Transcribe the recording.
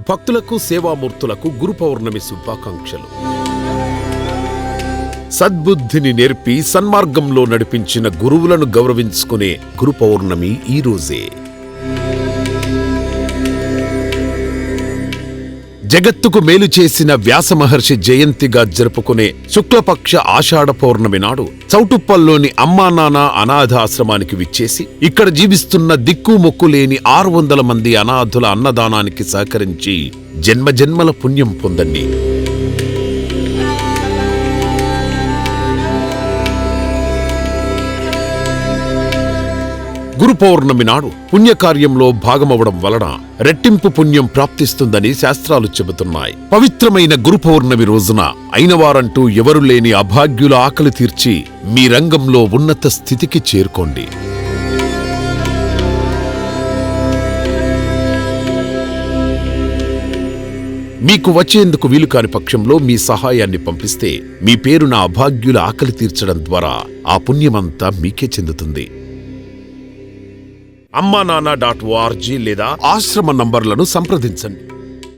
భక్తులకు సేవామూర్తులకు గురు పౌర్ణమి శుభాకాంక్షలు. సద్బుద్ధిని నేర్పి సన్మార్గంలో నడిపించిన గురువులను గౌరవించుకునే గురు పౌర్ణమి ఈ రోజే. జగత్తుకు మేలు చేసిన వ్యాస మహర్షి జయంతిగా జరుపుకునే శుక్లపక్ష ఆషాఢ పౌర్ణమి నాడు చౌటుప్పల్లోని అమ్మానాన్న అనాథాశ్రమానికి విచ్చేసి ఇక్కడ జీవిస్తున్న దిక్కుమొక్కు లేని 600 మంది అనాథుల అన్నదానానికి సహకరించి జన్మజన్మల పుణ్యం పొందండి. గురు పౌర్ణమి నాడు పుణ్యకార్యంలో భాగమవడం వలన రెట్టింపు పుణ్యం ప్రాప్తిస్తుందని శాస్త్రాలు చెబుతున్నాయి. పవిత్రమైన గురు పౌర్ణమి రోజున అయినవారంటూ ఎవరు లేని అభాగ్యుల ఆకలి తీర్చి మీ రంగంలో ఉన్నత స్థితికి చేరుకోండి. మీకు వచ్చేందుకు వీలు కాని పక్షంలో మీ సహాయాన్ని పంపిస్తే మీ పేరున అభాగ్యుల ఆకలి తీర్చడం ద్వారా ఆ పుణ్యమంతా మీకే చెందుతుంది. అమ్మానాన్న.org లేదా ఆశ్రమ నంబర్లను సంప్రదించండి.